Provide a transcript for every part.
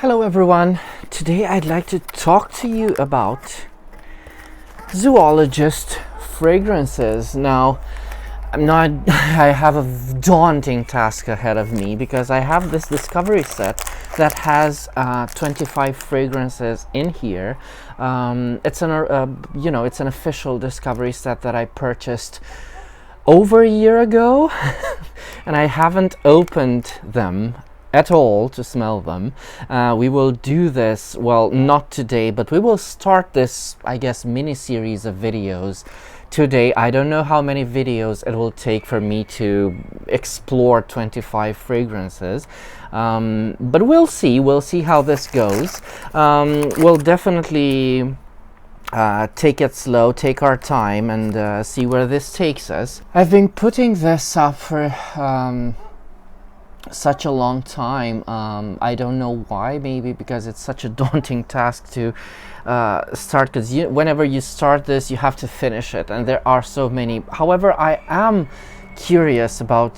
Hello everyone, today I'd like to talk to you about Zoologist fragrances. Now, I have a daunting task ahead of me because I have this discovery set that has 25 fragrances in here. It's an official discovery set that I purchased over a year ago and I haven't opened them at all to smell them. We will do this, well, not today, but we will start this, I guess, mini series of videos today. I don't know how many videos it will take for me to explore 25 fragrances, but we'll see how this goes. We'll definitely take it slow, take our time, and see where this takes us. I've been putting this up for such a long time. I don't know why, maybe because it's such a daunting task to start, because whenever you start this you have to finish it, and there are so many. However, I am curious about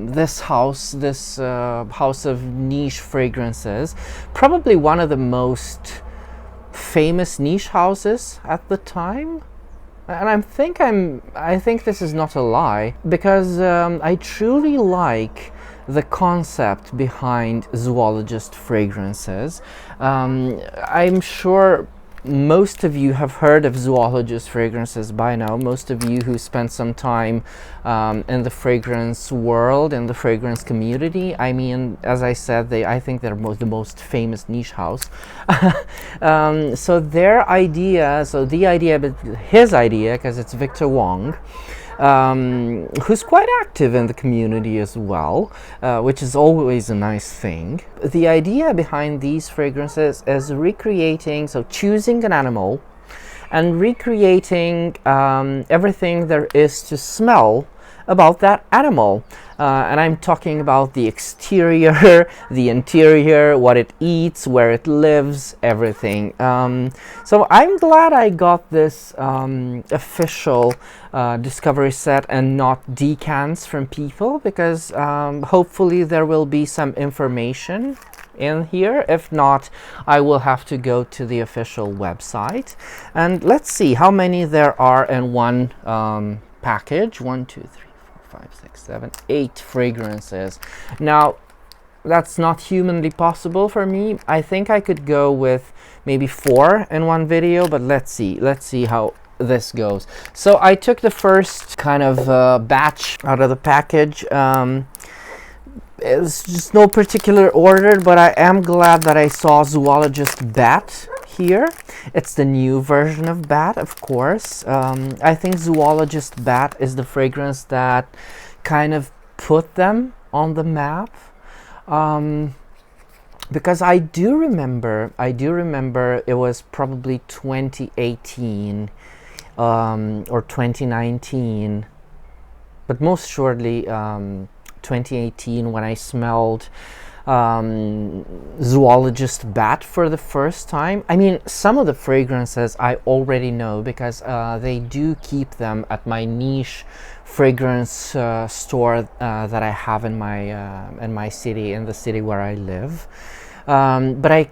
this house of niche fragrances, probably one of the most famous niche houses at the time. And I think this is not a lie, because I truly like the concept behind Zoologist fragrances. I'm sure most of you have heard of Zoologist fragrances by now. Most of you who spent some time in the fragrance world, in the fragrance community. I mean, as I said, I think they're the most famous niche house. So his idea, because it's Victor Wong, who's quite active in the community as well, which is always a nice thing. The idea behind these fragrances is choosing an animal and recreating everything there is to smell about that animal. And I'm talking about the exterior, the interior, what it eats, where it lives, everything. So I'm glad I got this official discovery set and not decants from people, because hopefully there will be some information in here. If not, I will have to go to the official website. And let's see how many there are in one package. 1, 2, 3, 4, 5, 6, 7, 8 fragrances. Now, that's not humanly possible for me. I think I could go with maybe 4 in one video, but let's see how this goes. So I took the first kind of batch out of the package. It's just no particular order, but I am glad that I saw Zoologist Bat here. It's the new version of Bat, of course. I think Zoologist Bat is the fragrance that kind of put them on the map, because I do remember it was probably 2018 or 2019, but most surely 2018 when I smelled Zoologist Bat for the first time. I mean, some of the fragrances I already know, because they do keep them at my niche fragrance store that I have in my city, in the city where I live. But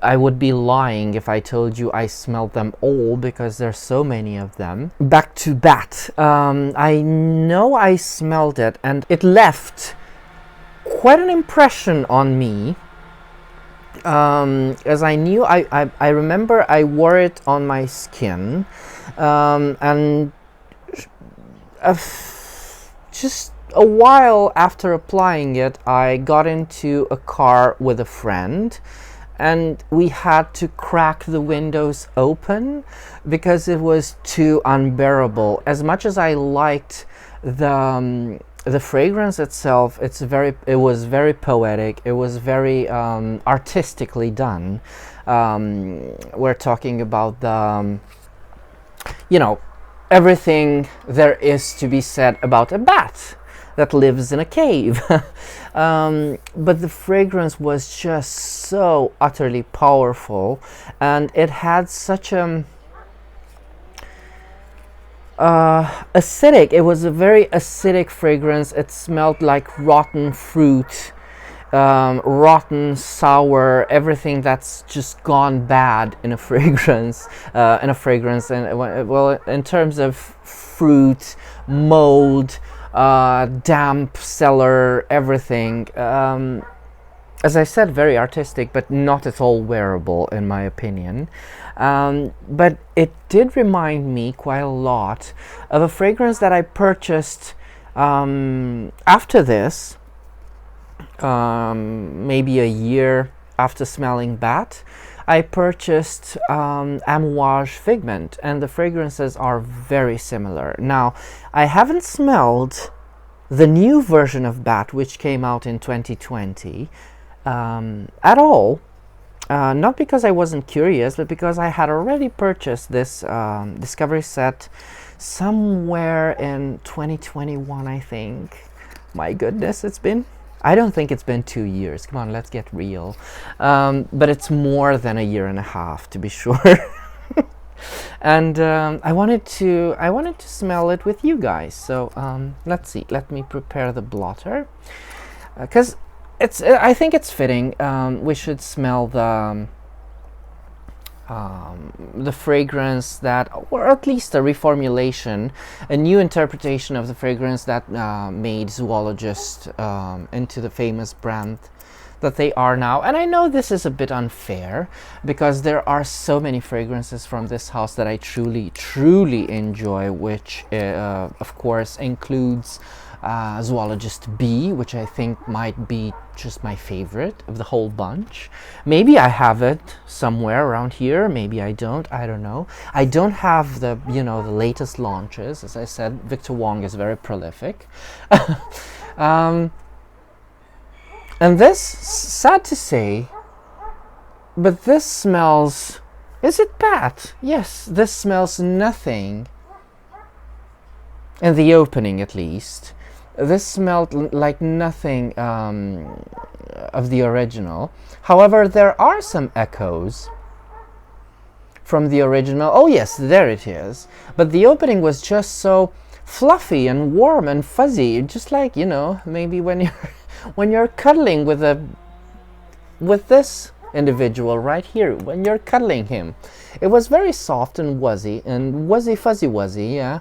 I would be lying if I told you I smelled them all, because there's so many of them. Back to Bat. I know I smelled it and it left quite an impression on me. As I knew, I remember I wore it on my skin, and just a while after applying it, I got into a car with a friend, and we had to crack the windows open because it was too unbearable. As much as I liked the fragrance itself, it was very poetic. It was very artistically done. We're talking about the everything there is to be said about a bat that lives in a cave. But the fragrance was just so utterly powerful, and it had such a acidic. It was a very acidic fragrance. It smelled like rotten fruit, rotten, sour, everything that's just gone bad in a fragrance. And well, in terms of fruit, mold, damp cellar, everything. As I said, very artistic, but not at all wearable, in my opinion. But it did remind me quite a lot of a fragrance that I purchased after this, maybe a year after smelling Bat. I purchased Amouage Figment, and the fragrances are very similar. Now, I haven't smelled the new version of Bat, which came out in 2020, at all. Not because I wasn't curious, but because I had already purchased this Discovery set somewhere in 2021, I think. My goodness, I don't think it's been 2 years. Come on, let's get real. But it's more than a year and a half, to be sure. And I wanted to smell it with you guys. So let's see. Let me prepare the blotter, because I think it's fitting. We should smell the fragrance that, or at least a reformulation, a new interpretation of the fragrance that made Zoologist into the famous brand that they are now. And I know this is a bit unfair, because there are so many fragrances from this house that I truly, truly enjoy, which of course includes Zoologist B, which I think might be just my favorite of the whole bunch. Maybe I have it somewhere around here, maybe I don't know. I don't have the the latest launches. As I said, Victor Wong is very prolific. And this, sad to say, but this smells, is it Bat? Yes, this smells nothing, in the opening at least. This smelled like nothing of the original. However, there are some echoes from the original. Oh yes, there it is. But the opening was just so fluffy and warm and fuzzy, just like, maybe when you're cuddling with this individual right here, when you're cuddling him. It was very soft and fuzzy, yeah.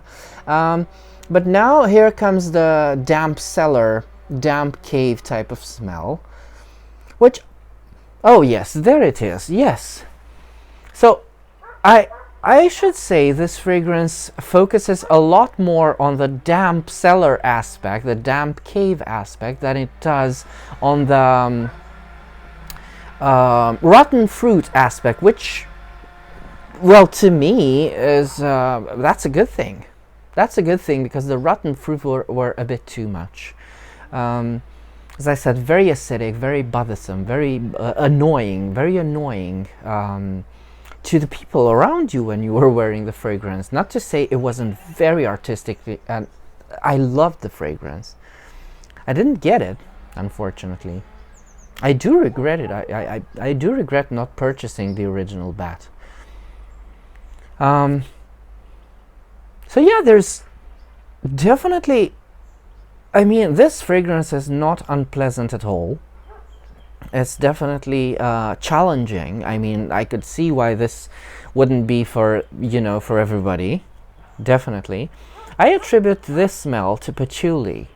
But now here comes the damp cellar, damp cave type of smell, which, oh yes, there it is, yes. So I should say this fragrance focuses a lot more on the damp cellar aspect, the damp cave aspect, than it does on the rotten fruit aspect, which, well, to me is that's a good thing. That's a good thing, because the rotten fruit were a bit too much. As I said, very acidic, very bothersome, very annoying to the people around you when you were wearing the fragrance. Not to say it wasn't very artistic, and I loved the fragrance. I didn't get it, unfortunately. I do regret it. I do regret not purchasing the original Bat. So yeah, there's definitely, I mean, this fragrance is not unpleasant at all. It's definitely challenging. I mean, I could see why this wouldn't be for everybody. Definitely. I attribute this smell to patchouli.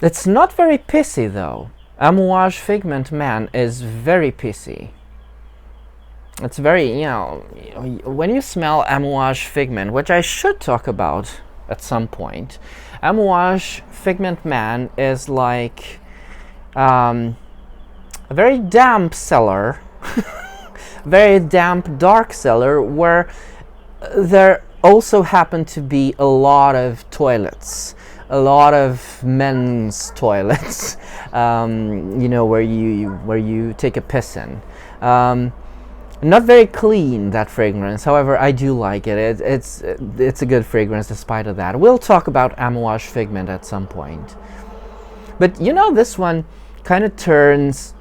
It's not very pissy though. Amouage Figment Man is very pissy. It's very, when you smell Amouage Figment, which I should talk about at some point, Amouage Figment Man is like a very damp cellar, very damp dark cellar, where there also happen to be a lot of toilets, a lot of men's toilets, where you take a piss in. Not very clean, that fragrance. However, I do like it. It's a good fragrance despite of that. We'll talk about Amouage Figment at some point. But this one kind of turns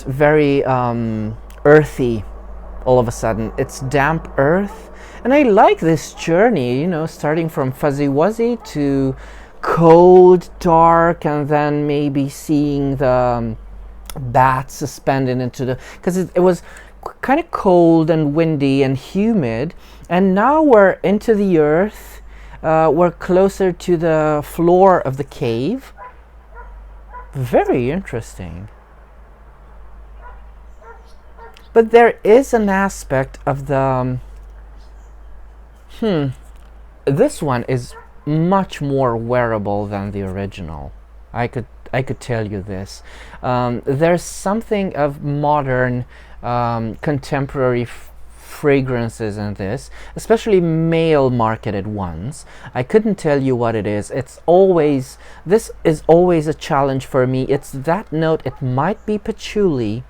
very earthy all of a sudden. It's damp earth, And I like this journey, you know, starting from fuzzy wuzzy to cold, dark, and then maybe seeing the bat suspended into the, because it was kind of cold and windy and humid, and now we're into the earth. We're closer to the floor of the cave. Very interesting. But there is an aspect of the this one is much more wearable than the original. I could tell you this. There's something of modern, contemporary fragrances in this, especially male marketed ones. I couldn't tell you what it is. This is always a challenge for me. It's that note. It might be patchouli,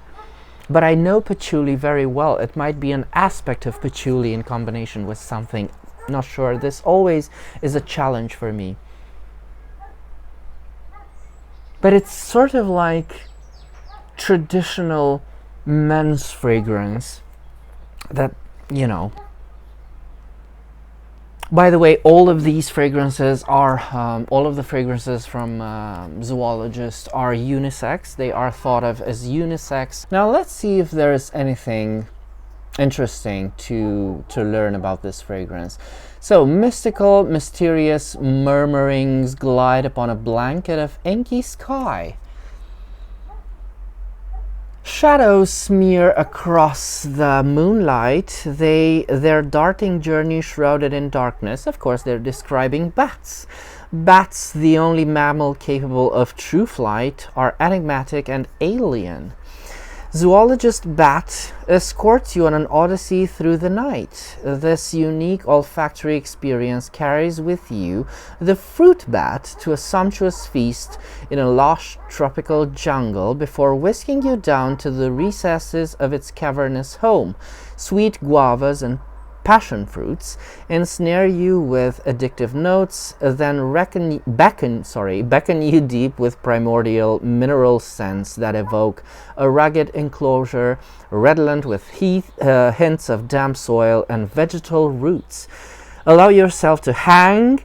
but I know patchouli very well. It might be an aspect of patchouli in combination with something. Not sure. This always is a challenge for me. But it's sort of like traditional men's fragrance that, you know. By the way, all of these fragrances are, all of the fragrances from Zoologist are unisex. They are thought of as unisex. Now let's see if there is anything interesting to learn about this fragrance. So, mystical, mysterious murmurings glide upon a blanket of inky sky. Shadows smear across the moonlight, their darting journey shrouded in darkness. Of course, they're describing bats. Bats, the only mammal capable of true flight, are enigmatic and alien. Zoologist bat escorts you on an odyssey through the night. This unique olfactory experience carries with you the fruit bat to a sumptuous feast in a lush tropical jungle before whisking you down to the recesses of its cavernous home. Sweet guavas and passion fruits ensnare you with addictive notes, then beckon you deep with primordial mineral scents that evoke a rugged enclosure redolent with hints of damp soil and vegetal roots. Allow yourself to hang,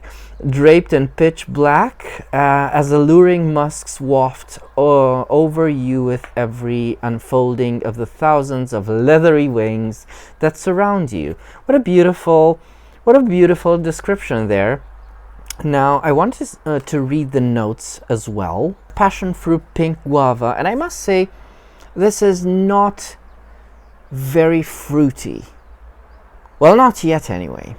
draped in pitch black, as alluring musks waft over you with every unfolding of the thousands of leathery wings that surround you. What a beautiful description there. Now I want to read the notes as well. Passion fruit, pink guava, and I must say this is not very fruity. Well, not yet anyway.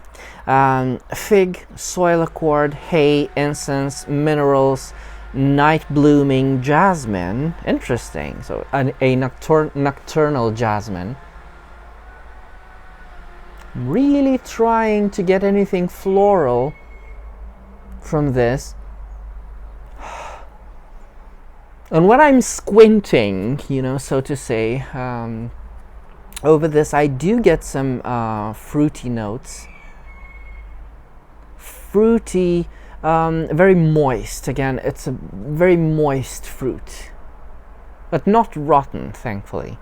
Fig, soil accord, hay, incense, minerals, night blooming jasmine. Interesting. So a nocturnal jasmine. Really trying to get anything floral from this. And when I'm squinting, you know, so to say, over this, I do get some fruity notes. Fruity, very moist. Again, it's a very moist fruit, but not rotten, thankfully.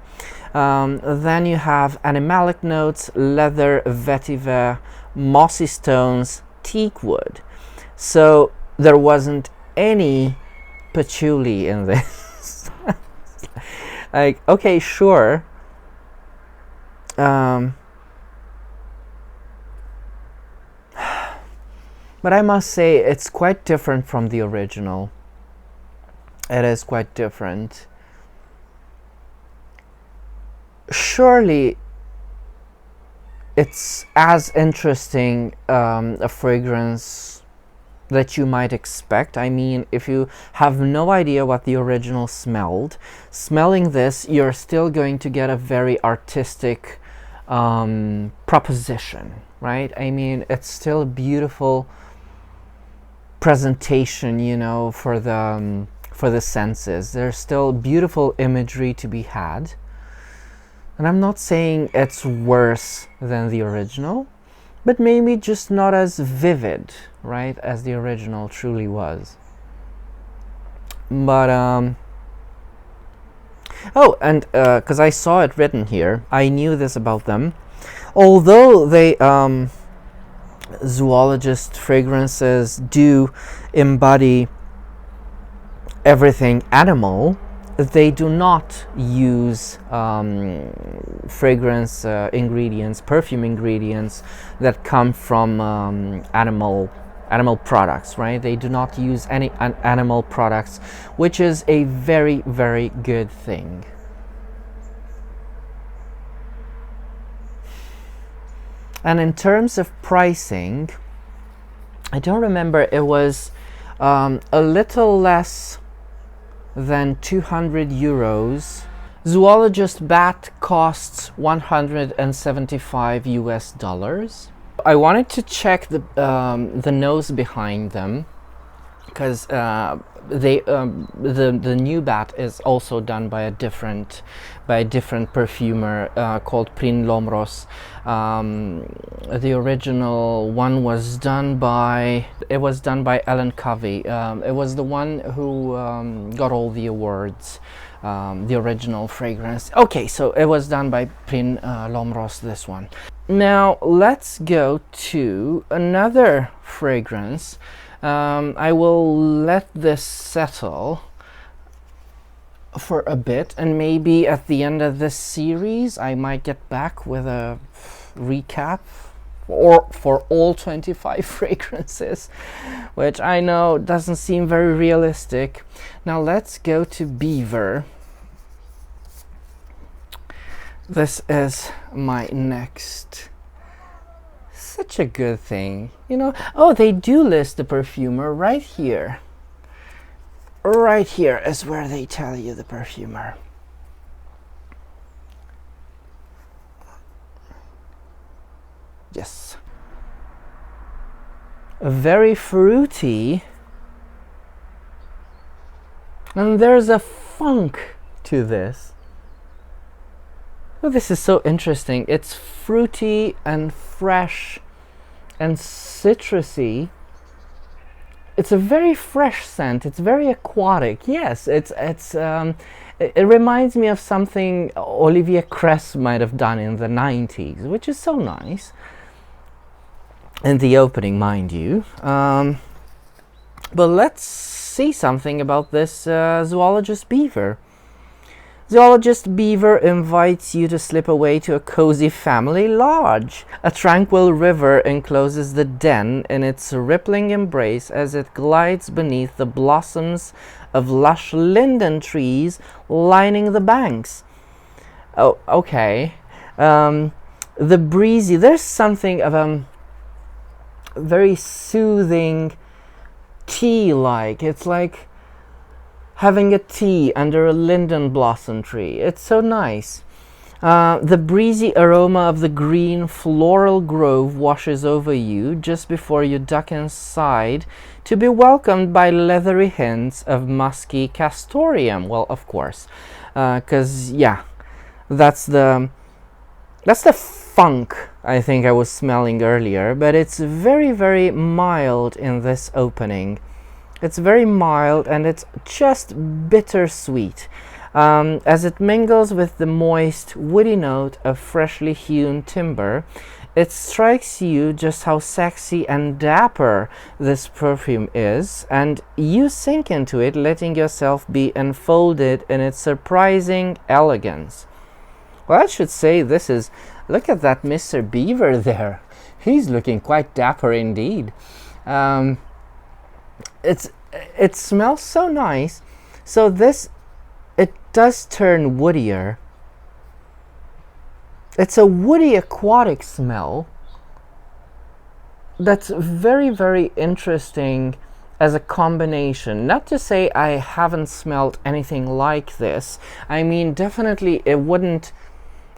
Then you have animalic notes, leather, vetiver, mossy stones, teak wood. So there wasn't any patchouli in this. Like, okay, sure. But I must say it's quite different from the original. It is quite different. Surely it's as interesting a fragrance that you might expect. I mean, if you have no idea what the original smelled, smelling this, you're still going to get a very artistic proposition, right? I mean, it's still a beautiful presentation, you know, for the senses. There's still beautiful imagery to be had. And I'm not saying it's worse than the original, but maybe just not as vivid, right, as the original truly was. But oh, and because I saw it written here, I knew this about them. Although they Zoologist fragrances do embody everything animal, they do not use fragrance ingredients, perfume ingredients that come from animal products, right? They do not use any animal products, which is a very, very good thing. And in terms of pricing, I don't remember, it was a little less than 200 euros. Zoologist bat costs 175 US dollars. I wanted to check the nose behind them, because the new bat is also done by a different perfumer called Prin Lomros. The original one was done by Ellen Covey. It was the one who got all the awards. The original fragrance. Okay, so it was done by Prin Lomros, this one. Now let's go to another fragrance. I will let this settle for a bit, and maybe at the end of this series I might get back with a recap for all 25 fragrances, which I know doesn't seem very realistic. Now let's go to Beaver. This is my next. Such a good thing, you know. Oh, they do list the perfumer right here. Right here is where they tell you the perfumer. Yes. Very fruity. And there's a funk to this. Oh, this is so interesting. It's fruity and fresh and citrusy. It's a very fresh scent. It's very aquatic. Yes, it reminds me of something Olivier Kress might have done in the 90s, which is so nice. In the opening, mind you. But let's see something about this Zoologist Beaver. Zoologist Beaver invites you to slip away to a cozy family lodge. A tranquil river encloses the den in its rippling embrace as it glides beneath the blossoms of lush linden trees lining the banks. Oh, okay. The breezy, there's something of a very soothing tea-like. It's like having a tea under a linden blossom tree. It's so nice. The breezy aroma of the green floral grove washes over you just before you duck inside to be welcomed by leathery hints of musky castoreum. Well, of course, because yeah, that's the funk I think I was smelling earlier, but it's very, very mild in this opening. It's very mild and it's just bittersweet. As it mingles with the moist, woody note of freshly hewn timber, it strikes you just how sexy and dapper this perfume is, and you sink into it, letting yourself be enfolded in its surprising elegance. Well, I should say this is, look at that Mr. Beaver there. He's looking quite dapper indeed. It smells so nice. So this, it does turn woodier. It's a woody aquatic smell that's very, very interesting as a combination. Not to say I haven't smelled anything like this. I mean, definitely it wouldn't,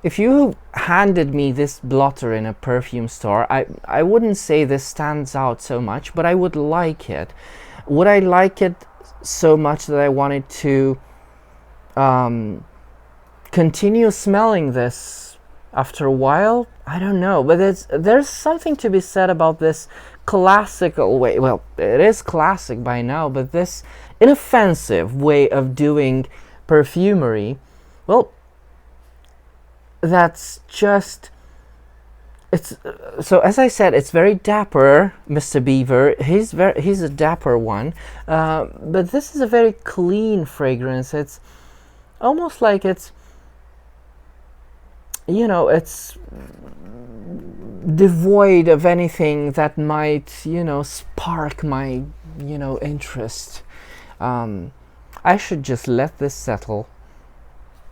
if you handed me this blotter in a perfume store, I wouldn't say this stands out so much, but I would like it. Would I like it so much that I wanted to continue smelling this after a while? I don't know, but there's something to be said about this classical way. Well, it is classic by now, but this inoffensive way of doing perfumery, well, that's just it's so as I said, it's very dapper, Mr. Beaver. He's a dapper one, but this is a very clean fragrance. It's almost like it's, you know, it's devoid of anything that might, you know, spark my, you know, interest. I should just let this settle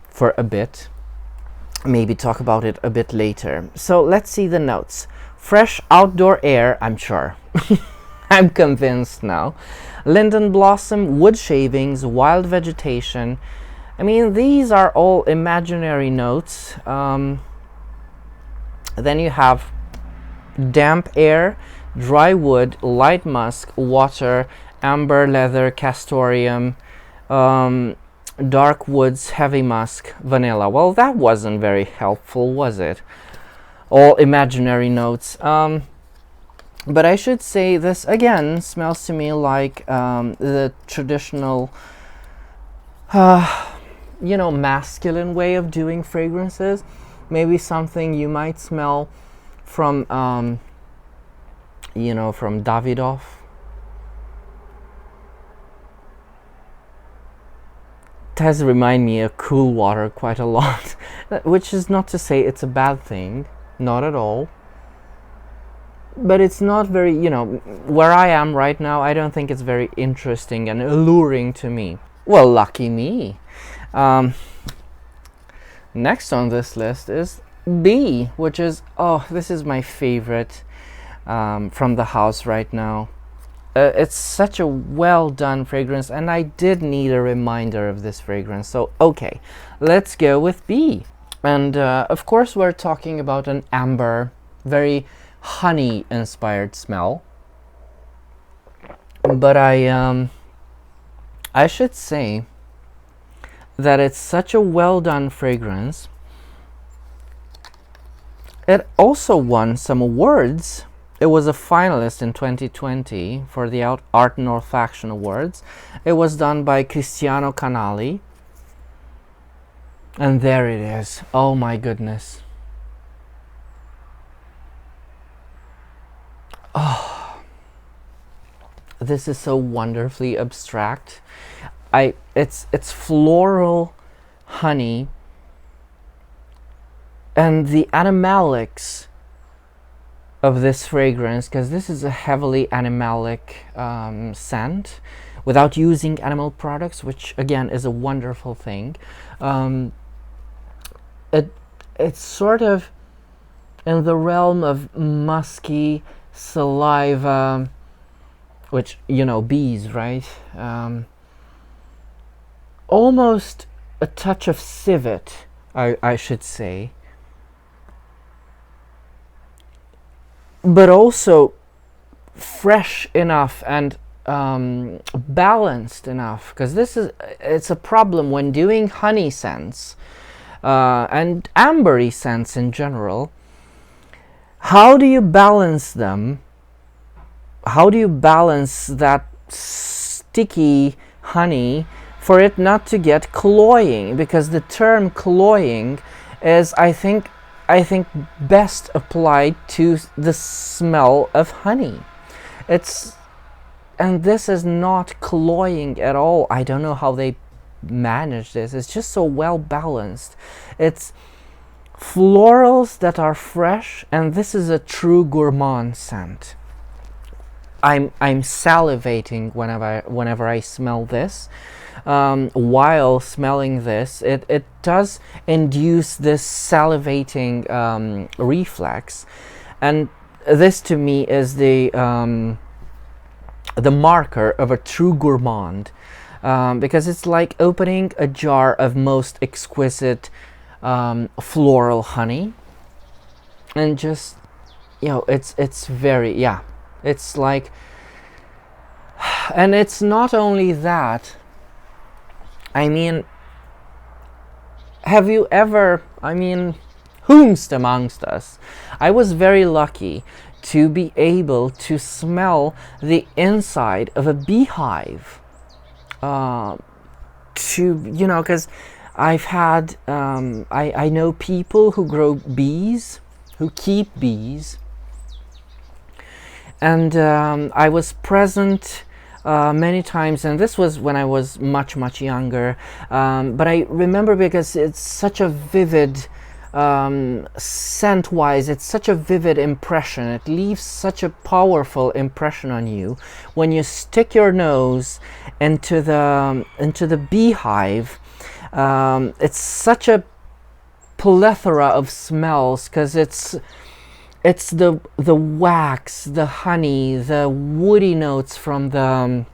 for a bit, maybe talk about it a bit later. So let's see the notes. Fresh outdoor air, I'm sure. I'm convinced now. Linden blossom, wood shavings, wild vegetation. I mean, these are all imaginary notes. Then you have damp air, dry wood, light musk, water, amber, leather, castoreum, dark woods, heavy musk, vanilla. Well, that wasn't very helpful, was it? All imaginary notes. But I should say this again smells to me like the traditional, you know, masculine way of doing fragrances. Maybe something you might smell from, you know, from Davidoff. It does remind me of Cool Water quite a lot, which is not to say it's a bad thing, not at all. But it's not very, you know, where I am right now, I don't think it's very interesting and alluring to me. Well, lucky me. Next on this list is B, which is, oh, this is my favorite from the house right now. It's such a well done fragrance, and I did need a reminder of this fragrance. So, okay, let's go with B. And of course, we're talking about an amber, very honey inspired smell. But I should say that it's such a well done fragrance. It also won some awards. It was a finalist in 2020 for the Art and Olfaction Awards. It was done by Cristiano Canali. And there it is. Oh my goodness. Oh, this is so wonderfully abstract. It's floral honey, and the animalics of this fragrance, because this is a heavily animalic scent without using animal products, which again is a wonderful thing. It's sort of in the realm of musky saliva, which, you know, bees, right? Almost a touch of civet, I should say. But also fresh enough and balanced enough, because it's a problem when doing honey scents and ambery scents in general. How do you balance them? How do you balance that sticky honey for it not to get cloying? Because the term cloying is, I think best applied to the smell of honey. And this is not cloying at all. I don't know how they manage this. It's just so well balanced. It's florals that are fresh, and this is a true gourmand scent. I'm salivating whenever I smell this. While smelling this, it does induce this salivating reflex, and this to me is the marker of a true gourmand, because it's like opening a jar of most exquisite floral honey, and just, you know, it's very, yeah, it's like, and it's not only that. I mean, have you ever, I mean, whomst amongst us? I was very lucky to be able to smell the inside of a beehive. You know, because I've had, I know people who grow bees who keep bees. And I was present many times, and this was when I was much younger, but I remember because it's such a vivid, scent wise, it's such a vivid impression. It leaves such a powerful impression on you when you stick your nose into the beehive. It's such a plethora of smells, because it's the wax, the honey, the woody notes from the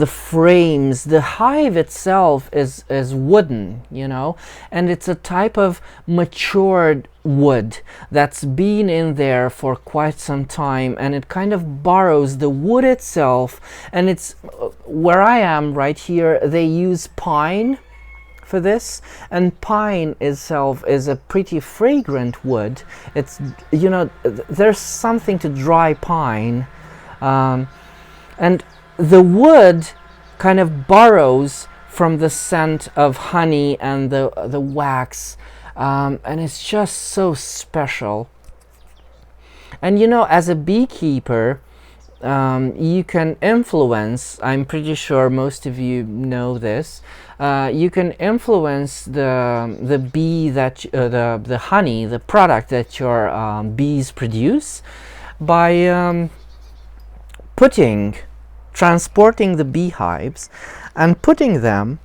frames. The hive itself is wooden, you know, and it's a type of matured wood that's been in there for quite some time, and it kind of borrows the wood itself. And it's where I am right here, they use pine for this, and pine itself is a pretty fragrant wood. It's, you know, there's something to dry pine, and the wood kind of borrows from the scent of honey and the wax, and it's just so special. And you know, as a beekeeper, you can influence, I'm pretty sure most of you know this, you can influence the bee that the honey, the product that your bees produce, by transporting the beehives and putting them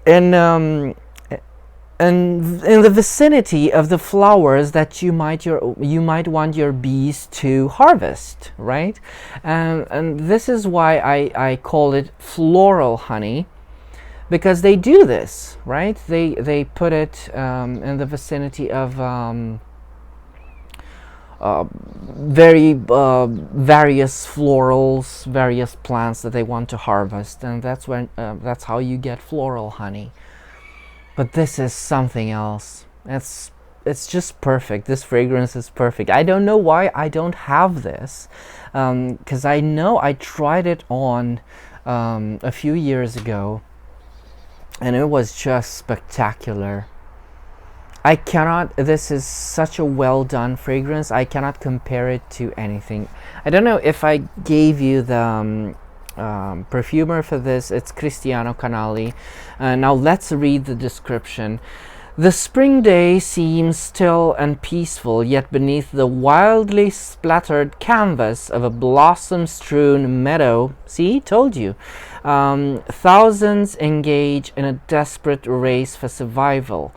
in the vicinity of the flowers that you might want your bees to harvest, right? And this is why I call it floral honey, because they do this, right? They put it in the vicinity of various florals, various plants that they want to harvest, and that's how you get floral honey. But this is something else. It's just perfect. This fragrance is perfect. I don't know why I don't have this, because I know I tried it on a few years ago, and it was just spectacular. This is such a well done fragrance. I cannot compare it to anything. I don't know if I gave you the perfumer for this. It's Cristiano Canali. Now let's read the description. The spring day seems still and peaceful, yet beneath the wildly splattered canvas of a blossom-strewn meadow, see, told you, thousands engage in a desperate race for survival.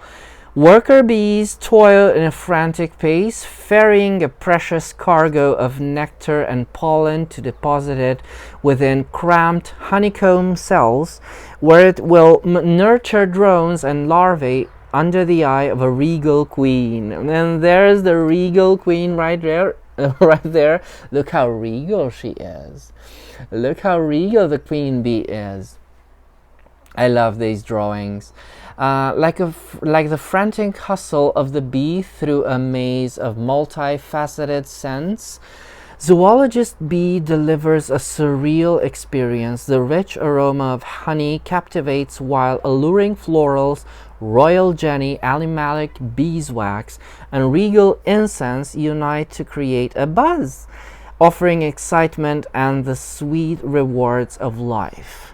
Worker bees toil in a frantic pace, ferrying a precious cargo of nectar and pollen to deposit it within cramped honeycomb cells, where it will nurture drones and larvae under the eye of a regal queen. And there's the regal queen right there. Right there. Look how regal she is. Look how regal the queen bee is. I love these drawings. Like the frantic hustle of the bee through a maze of multifaceted scents, Zoologist bee delivers a surreal experience. The rich aroma of honey captivates, while alluring florals, royal jenny, animalic beeswax, and regal incense unite to create a buzz, offering excitement and the sweet rewards of life.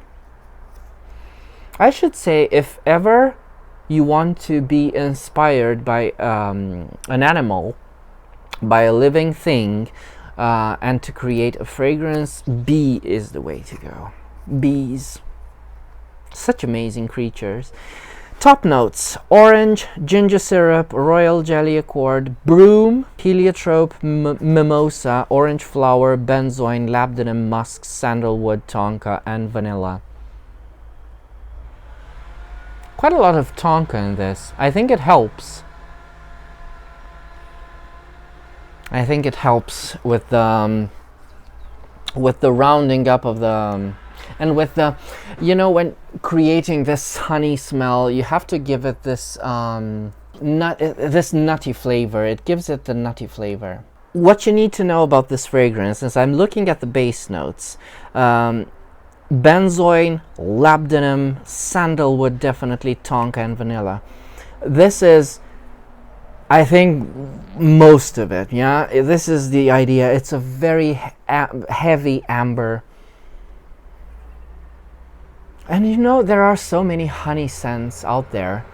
I should say, if ever you want to be inspired by an animal, by a living thing, and to create a fragrance, bee is the way to go. Bees. Such amazing creatures. Top notes: orange, ginger syrup, royal jelly accord, broom, heliotrope, mimosa, orange flower, benzoin, labdanum, musk, sandalwood, tonka, and vanilla. Quite a lot of tonka in this. I think it helps. I think it helps with the rounding up of the, and with the, you know, when creating this honey smell, you have to give it this this nutty flavor. It gives it the nutty flavor. What you need to know about this fragrance is, I'm looking at the base notes. Benzoin, labdanum, sandalwood, definitely tonka, and vanilla. This is I think most of it, yeah. This is the idea. It's a very heavy amber. And you know, there are so many honey scents out there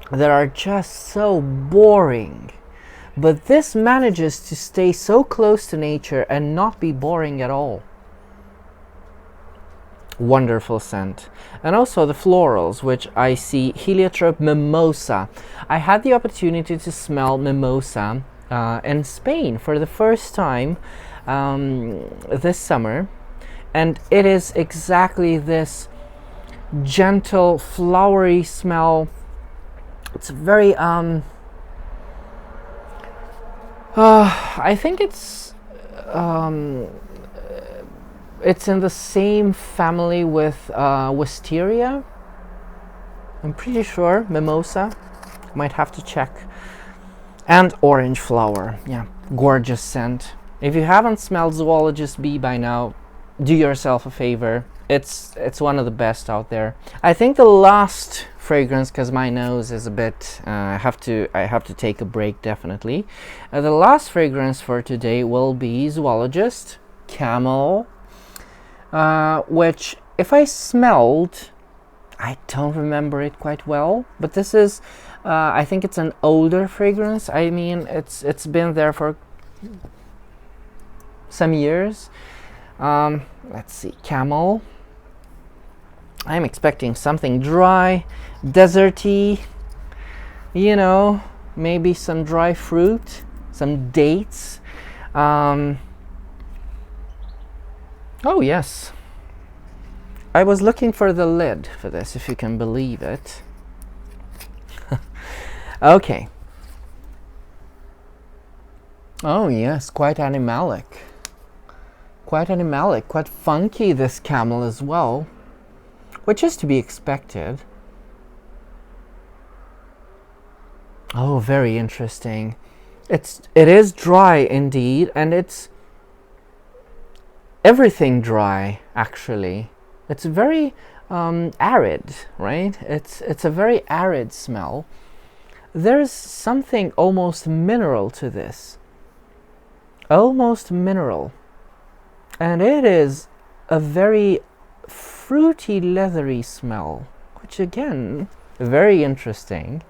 that are just so boring. But this manages to stay so close to nature and not be boring at all. Wonderful scent. And also the florals, which I see heliotrope mimosa. I had the opportunity to smell mimosa in Spain for the first time this summer, and it is exactly this gentle flowery smell. It's very I think it's in the same family with wisteria. I'm pretty sure. Mimosa. Might have to check. And orange flower. Yeah, gorgeous scent. If you haven't smelled Zoologist Bee by now, do yourself a favor. It's one of the best out there. I think the last fragrance, because my nose is a bit I have to take a break definitely. The last fragrance for today will be Zoologist Camel. Which, if I smelled, I don't remember it quite well, but this is, I think it's an older fragrance. I mean, it's been there for some years. Let's see, Camel. I'm expecting something dry, deserty, you know, maybe some dry fruit, some dates. Oh yes, I was looking for the lid for this, if you can believe it. Okay. Oh yes, quite animalic. Quite animalic, quite funky, this Camel as well, which is to be expected. Oh, very interesting. It is dry indeed, and it's everything dry, actually. It's very arid, right? It's a very arid smell. There's something almost mineral to this. Almost mineral. And it is a very fruity, leathery smell, which again, very interesting.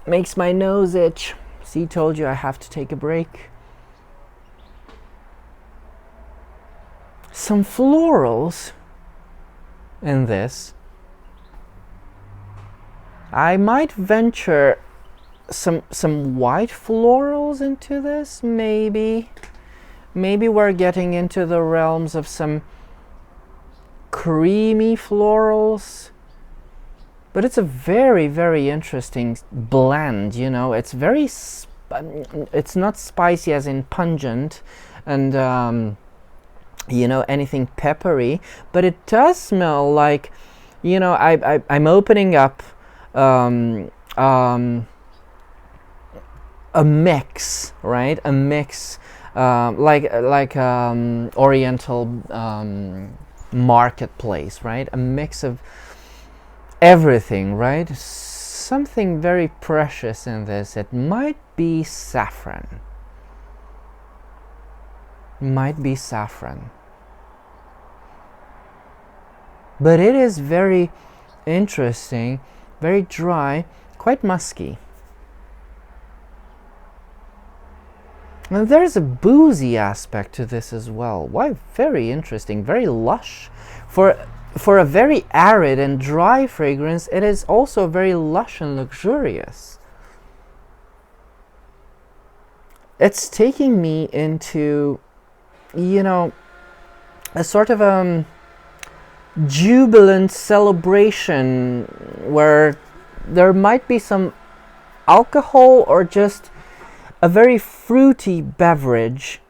Makes my nose itch. See, told you I have to take a break. Some florals in this. I might venture some white florals into this, maybe. Maybe we're getting into the realms of some creamy florals. But it's a very, very interesting blend, you know. It's very, it's not spicy as in pungent and, you know, anything peppery. But it does smell like, you know, I'm opening up a mix, right? A mix, like Oriental marketplace, right? A mix of everything, right? Something very precious in this. It might be saffron. Might be saffron. But it is very interesting, very dry, quite musky. And there's a boozy aspect to this as well. Why, very interesting, very lush. For a very arid and dry fragrance, it is also very lush and luxurious. It's taking me into, you know, a sort of jubilant celebration where there might be some alcohol or just a very fruity beverage,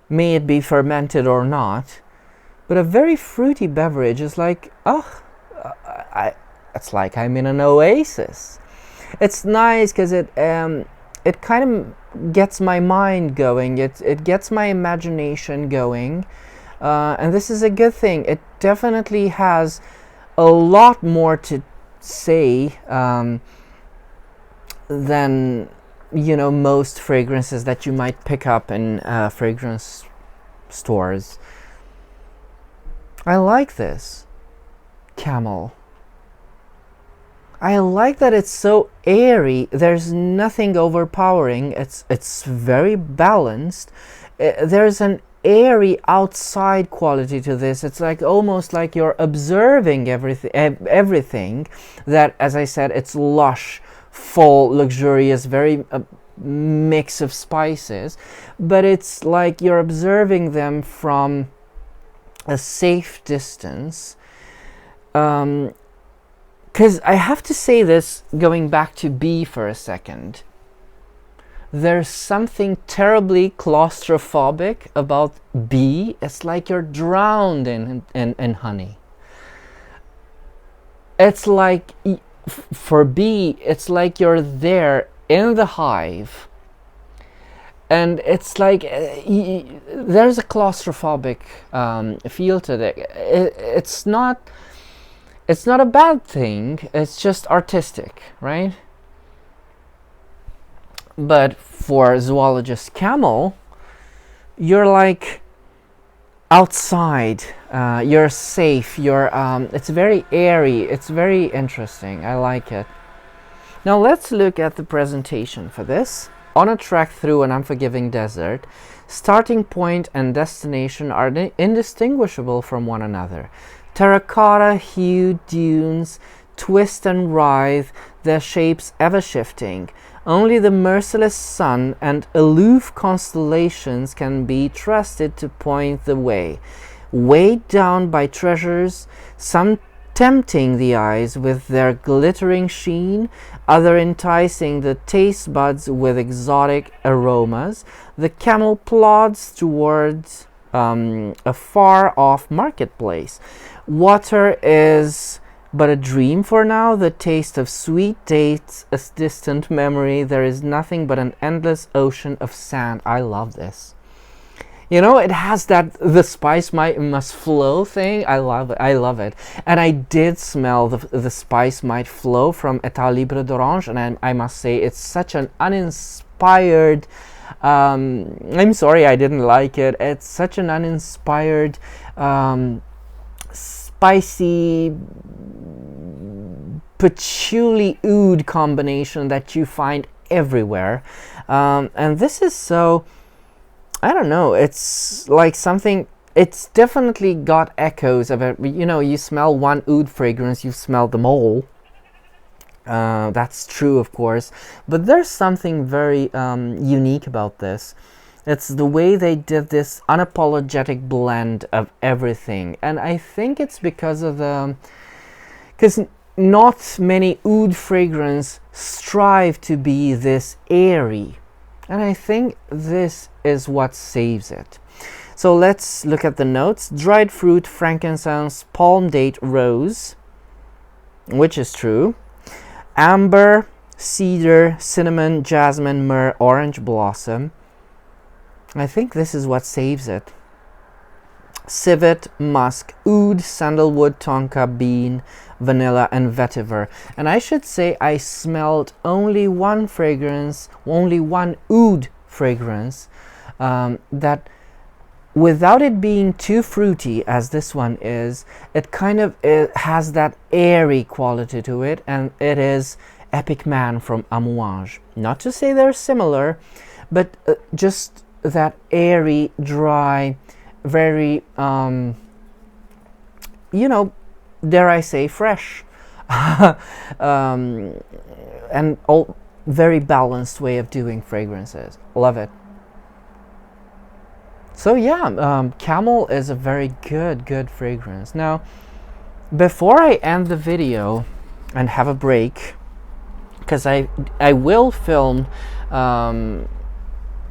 may it be fermented or not. But a very fruity beverage is like, it's like I'm in an oasis. It's nice because it kind of gets my mind going. It gets my imagination going. And this is a good thing. It definitely has a lot more to say than, you know, most fragrances that you might pick up in fragrance stores. I like this Camel. I like that it's so airy. There's nothing overpowering. It's very balanced. There's an airy outside quality to this. It's like almost like you're observing everything that, as I said, it's lush, full, luxurious, very mix of spices, but it's like you're observing them from a safe distance. Because I have to say this, going back to Bee for a second, there's something terribly claustrophobic about Bee. It's like you're drowned in honey. It's like, for Bee, it's like you're there in the hive, and it's like there's a claustrophobic feel to it. It's not a bad thing, it's just artistic, right? But for Zoologist Camel, you're like outside, you're safe, it's very airy, it's very interesting. I like it. Now let's look at the presentation for this. On a trek through an unforgiving desert, starting point and destination are indistinguishable from one another. Terracotta-hued dunes twist and writhe, their shapes ever shifting. Only the merciless sun and aloof constellations can be trusted to point the way. Weighed down by treasures, some tempting the eyes with their glittering sheen, other enticing the taste buds with exotic aromas, the camel plods towards a far-off marketplace. Water is but a dream for now, the taste of sweet dates, a distant memory. There is nothing but an endless ocean of sand. I love this. You know, it has that the spice must flow thing. I love it. And I did smell the spice might flow from État Libre d'Orange, and I must say it's such an uninspired. I'm sorry, I didn't like it. It's such an uninspired, spicy, patchouli oud combination that you find everywhere, and this is so, I don't know, it's like something, it's definitely got echoes of it. You know, you smell one oud fragrance, you smell them all. That's true, of course, but there's something very unique about this. It's the way they did this unapologetic blend of everything, and I think it's because of because not many oud fragrance strive to be this airy, and I think this is what saves it. So let's look at the notes. Dried fruit, frankincense, palm date, rose, which is true. Amber, cedar, cinnamon, jasmine, myrrh, orange blossom. I think this is what saves it. Civet, musk, oud, sandalwood, tonka, bean, vanilla, and vetiver. And I should say I smelled only one fragrance, only one oud fragrance, that without it being too fruity as this one is, it kind of has that airy quality to it, and it is Epic Man from Amouage. Not to say they're similar, but just that airy, dry, very, you know, dare I say, fresh, and all very balanced way of doing fragrances. Love it. So yeah, Camel is a very good fragrance. Now, before I end the video and have a break, because I will film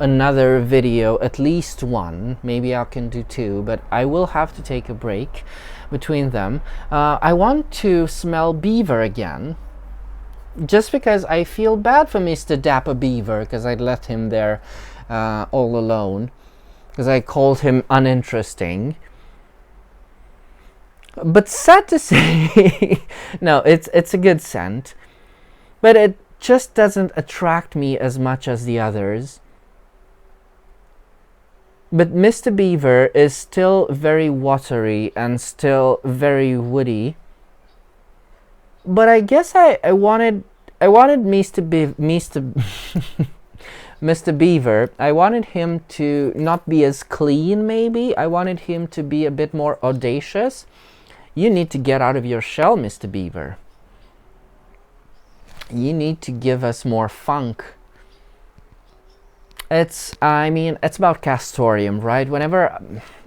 another video, at least one, maybe I can do two, but I will have to take a break between them. I want to smell Beaver again, just because I feel bad for Mr. Dapper Beaver, because I left him there all alone, because I called him uninteresting. But sad to say, no, it's a good scent, but it just doesn't attract me as much as the others. But Mr. Beaver is still very watery and still very woody. But I guess I wanted Mr. Mr. Beaver, I wanted him to not be as clean, maybe. I wanted him to be a bit more audacious. You need to get out of your shell, Mr. Beaver. You need to give us more funk. I mean, it's about castoreum, right? Whenever,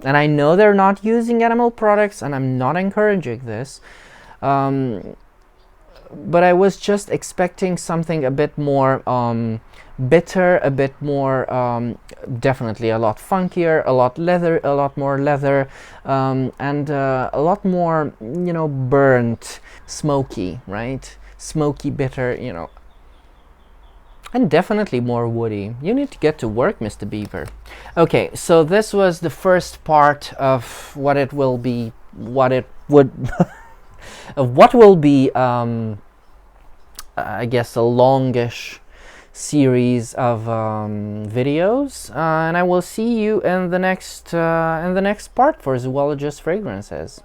and I know they're not using animal products, and I'm not encouraging this, but I was just expecting something a bit more bitter, a bit more, definitely a lot funkier, a lot more leather, and a lot more, you know, burnt, smoky, right? Smoky, bitter, you know. And definitely more woody. You need to get to work, Mr. Beaver. Okay, so this was the first part of what it will be, what it would, of what will be, I guess, a longish series of videos, and I will see you in the next part for Zoologist Fragrances.